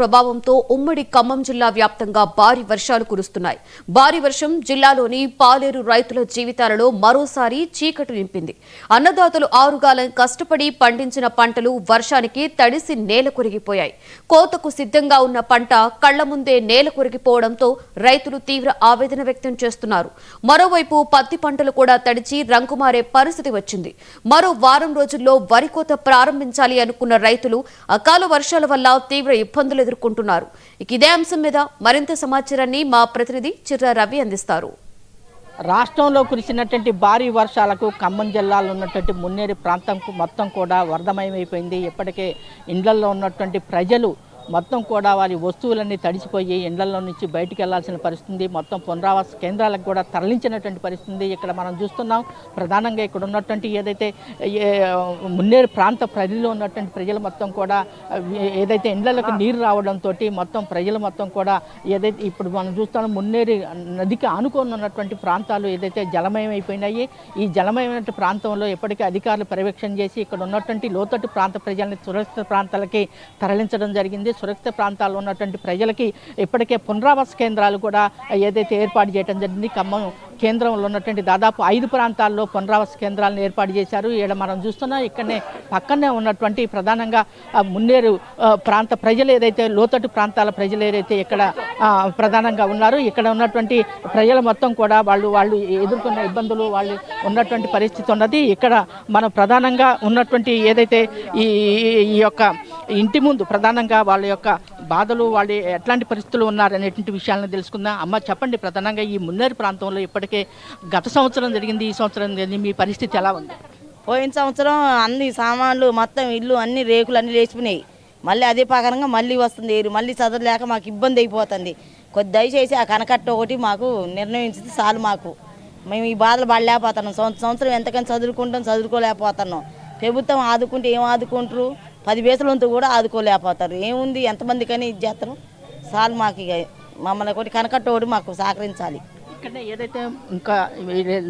ప్రభావంతో ఉమ్మడి ఖమ్మం జిల్లా వ్యాప్తంగా భారీ వర్షాలు కురుస్తున్నాయి. భారీ వర్షం జిల్లాలోని పాలేరు రైతుల జీవితాలలో మరోసారి చీకటి నింపింది. అన్నదాతలు ఆరుగాలం కష్టపడి పండించిన పంటలు వర్షానికి తడిసి నేల కొరిగిపోయాయి. కోతకు సిద్ధంగా ఉన్న పంట కళ్ల ముందే నేల కొరిగిపోవడంతో రైతులు తీవ్ర ఆవేదన వ్యక్తం చేస్తున్నారు. మరోవైపు పత్తి పంటలు కూడా తడిచి రంగుమారే పరిస్థితి వచ్చింది. మరో వారం రోజుల్లో వరి కోత ప్రారంభించాలి అనుకున్న రైతులు అకాల వర్షాల వల్ల తీవ్ర ఇబ్బందులు ఎదుర్కొంటున్నారు. ఇదే అంశం మీద మరింత సమాచారాన్ని మా ప్రతినిధి చిర్ర రవి అందిస్తారు. రాష్ట్రంలో కురిసినటువంటి భారీ వర్షాలకు ఖమ్మం జిల్లాలో ఉన్నటువంటి మున్నేరు ప్రాంతం మొత్తం కూడా వరదమయమైపోయింది. ఇప్పటికే ఇండ్లల్లో ఉన్నటువంటి ప్రజలు మొత్తం కూడా వారి వస్తువులన్నీ తడిసిపోయి ఇండ్లలో నుంచి బయటికి వెళ్లాల్సిన పరిస్థితి, మొత్తం పునరావాస కేంద్రాలకు కూడా తరలించినటువంటి పరిస్థితి ఇక్కడ మనం చూస్తున్నాం. ప్రధానంగా ఇక్కడ ఉన్నటువంటి ఏదైతే మున్నేరు ప్రాంత పరిధిలో ఉన్నటువంటి ప్రజలు మొత్తం కూడా ఏదైతే ఇండ్లకు నీరు రావడంతో మొత్తం ప్రజలు మొత్తం కూడా ఏదైతే ఇప్పుడు మనం చూస్తున్నాం మున్నేరు నదికి ఆనుకొని ఉన్నటువంటి ప్రాంతాలు ఏదైతే జలమయమైపోయినాయి. ఈ జలమయమైన ప్రాంతంలో ఎప్పటికీ అధికారులు పర్యవేక్షణ చేసి ఇక్కడ ఉన్నటువంటి లోతట్టు ప్రాంత ప్రజల్ని సురక్షిత ప్రాంతాలకి తరలించడం జరిగింది. సురక్షిత ప్రాంతాల్లో ఉన్నటువంటి ప్రజలకి ఇప్పటికే పునరావాస కేంద్రాలు కూడా ఏదైతే ఏర్పాటు చేయడం జరిగింది. ఖమ్మం కేంద్రంలో ఉన్నటువంటి దాదాపు 5 ప్రాంతాల్లో పునరావాస కేంద్రాలను ఏర్పాటు చేశారు. ఇక్కడ మనం చూస్తున్నాం ఇక్కడనే పక్కనే ఉన్నటువంటి ప్రధానంగా మున్నేరు ప్రాంత ప్రజలు ఏదైతే లోతట్టు ప్రాంతాల ప్రజలు ఏదైతే ఇక్కడ ప్రధానంగా ఉన్నారు, ఇక్కడ ఉన్నటువంటి ప్రజలు మొత్తం కూడా వాళ్ళు ఎదుర్కొన్న ఇబ్బందులు వాళ్ళు ఉన్నటువంటి పరిస్థితి ఉన్నది. ఇక్కడ మనం ప్రధానంగా ఉన్నటువంటి ఏదైతే ఈ యొక్క ఇంటి ముందు ప్రధానంగా వాళ్ళ యొక్క బాధలు వాళ్ళు ఎట్లాంటి పరిస్థితులు ఉన్నారనేటువంటి విషయాలను తెలుసుకుందాం. అమ్మ చెప్పండి, ప్రధానంగా ఈ మున్నేరు ప్రాంతంలో ఇప్పటికే గత సంవత్సరం జరిగింది, ఈ సంవత్సరం జరిగింది, మీ పరిస్థితి ఎలా ఉంది? పోయిన సంవత్సరం అన్ని సామాన్లు మొత్తం ఇల్లు అన్ని రేకులు అన్నీ లేచిపోయినాయి. మళ్ళీ అదే ప్రకారంగా మళ్ళీ వస్తుంది. మళ్ళీ చదవలేక మాకు ఇబ్బంది అయిపోతుంది. కొద్ది దయచేసి ఆ కనకట్ట ఒకటి మాకు నిర్ణయించింది చాలు. మాకు మేము ఈ బాధలు పడలేకపోతున్నాం. సంవత్సరం ఎంతకని చదువుకోలేకపోతున్నాం. ప్రభుత్వం ఆదుకుంటే ఏం ఆదుకుంటారు, 10 పైసలంతా కూడా ఆదుకోలేకపోతారు. ఏముంది ఎంతమంది కానీ ఇది చేస్తారు చాలు. మాకు ఇక మమ్మల్ని ఒకటి కనకట్ట ఒకటి మాకు సహకరించాలి. ఇక్కడ ఏదైతే ఇంకా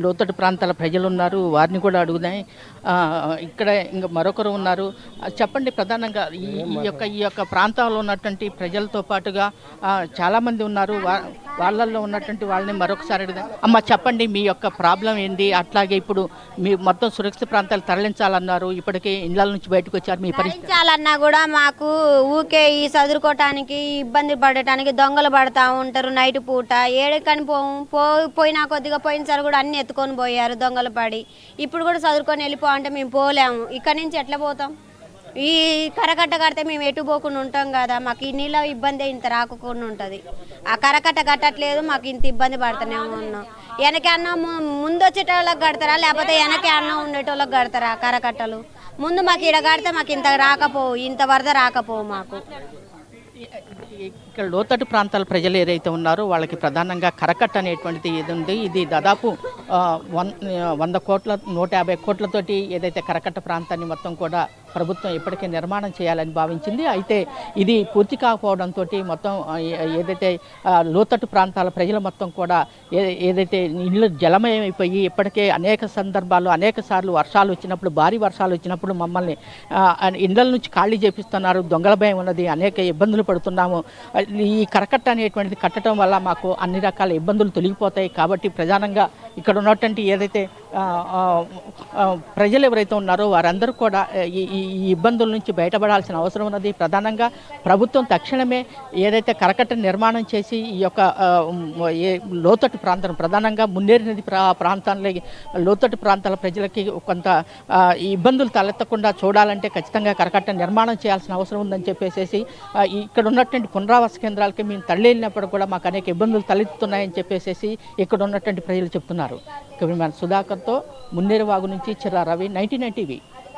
లోతట్టు ప్రాంతాల ప్రజలు ఉన్నారు వారిని కూడా అడుగుదాం. ఇక్కడ ఇంకా మరొకరు ఉన్నారు. చెప్పండి, ప్రధానంగా ఈ యొక్క ప్రాంతంలో ఉన్నటువంటి ప్రజలతో పాటుగా చాలామంది ఉన్నారు, వాళ్ళల్లో ఉన్నటువంటి వాళ్ళని మరొకసారి అడుగుదాం. అమ్మ చెప్పండి, మీ యొక్క ప్రాబ్లం ఏంటి? అట్లాగే ఇప్పుడు మీ మొత్తం సురక్షిత ప్రాంతాలు తరలించాలన్నారు, ఇప్పటికే ఇళ్ళ నుంచి బయటకు వచ్చారు, మీ పరిస్థితి తరలించాలన్నా కూడా మాకు ఊకే ఈ చదువుకోవటానికి ఇబ్బంది పడటానికి దొంగలు పడతా ఉంటారు. నైట్ పూట ఏడకని పోయినా కొద్దిగా పోయినసారి కూడా అన్ని ఎత్తుకొని పోయారు దొంగలు పడి. ఇప్పుడు కూడా చదువుకొని వెళ్ళిపో అంటే మేము పోలేము. ఇక్కడ నుంచి ఎట్లా పోతాం? ఈ కరకట్ట కడితే మేము ఎటు పోకుండా ఉంటాం కదా. మాకు ఈ నీళ్ళ ఇబ్బంది ఇంత రాకుండా ఉంటుంది. ఆ కరకట్ట కట్టట్లేదు, మాకు ఇంత ఇబ్బంది పడుతూనే ఉన్నాం. వెనకే అన్నం ముందు వచ్చేటోళ్ళకి కడతారా, లేకపోతే వెనకే అన్నం ఉండేటోళ్ళకి కడతారా కరకట్టలు? ముందు మాకు ఈడ కడితే మాకు ఇంత వరద రాకపోవు. మాకు ఇక్కడ లోతట్టు ప్రాంతాల ప్రజలు ఏదైతే ఉన్నారో వాళ్ళకి ప్రధానంగా కరకట్ట అనేటువంటిది ఏది ఉంది. ఇది దాదాపు 100 కోట్ల 150 కోట్లతోటి ఏదైతే కరకట్ట ప్రాంతాన్ని మొత్తం కూడా ప్రభుత్వం ఇప్పటికే నిర్మాణం చేయాలని భావించింది. అయితే ఇది పూర్తి కాకపోవడంతో మొత్తం ఏదైతే లోతట్టు ప్రాంతాల ప్రజలు మొత్తం కూడా ఏదైతే ఇళ్ళు జలమయమైపోయి ఇప్పటికే అనేక సందర్భాల్లో అనేక సార్లు వర్షాలు వచ్చినప్పుడు భారీ వర్షాలు వచ్చినప్పుడు మమ్మల్ని ఇళ్ళ నుంచి ఖాళీ చేపిస్తున్నారు, దొంగల భయం ఉన్నది, అనేక ఇబ్బందులు పడుతున్నాము. ఈ కరకట్ట అనేటువంటిది కట్టడం వల్ల మాకు అన్ని రకాల ఇబ్బందులు తొలగిపోతాయి. కాబట్టి ప్రధానంగా ఇక్కడ ఉన్నటువంటి ఏదైతే ప్రజలు ఎవరైతే ఉన్నారో వారందరూ కూడా ఈ ఇబ్బందుల నుంచి బయటపడాల్సిన అవసరం ఉన్నది. ప్రధానంగా ప్రభుత్వం తక్షణమే ఏదైతే కరకట్ట నిర్మాణం చేసి ఈ యొక్క లోతట్టు ప్రాంతం ప్రధానంగా మున్నేరు నది ప్రాంతాల్లో లోతట్టు ప్రాంతాల ప్రజలకి కొంత ఇబ్బందులు తలెత్తకుండా చూడాలంటే ఖచ్చితంగా కరకట్ట నిర్మాణం చేయాల్సిన అవసరం ఉందని చెప్పేసి ఇక్కడ ఉన్నటువంటి పునరావాస కేంద్రాలకి మేము తరలినప్పుడు కూడా మాకు అనేక ఇబ్బందులు తలెత్తుతున్నాయని చెప్పేసి ఇక్కడ ఉన్నటువంటి ప్రజలు చెప్తున్నారు. సుధాకర్తో మున్నేరు వాగు నుంచి చిర్ర రవి, 99 టీవీ.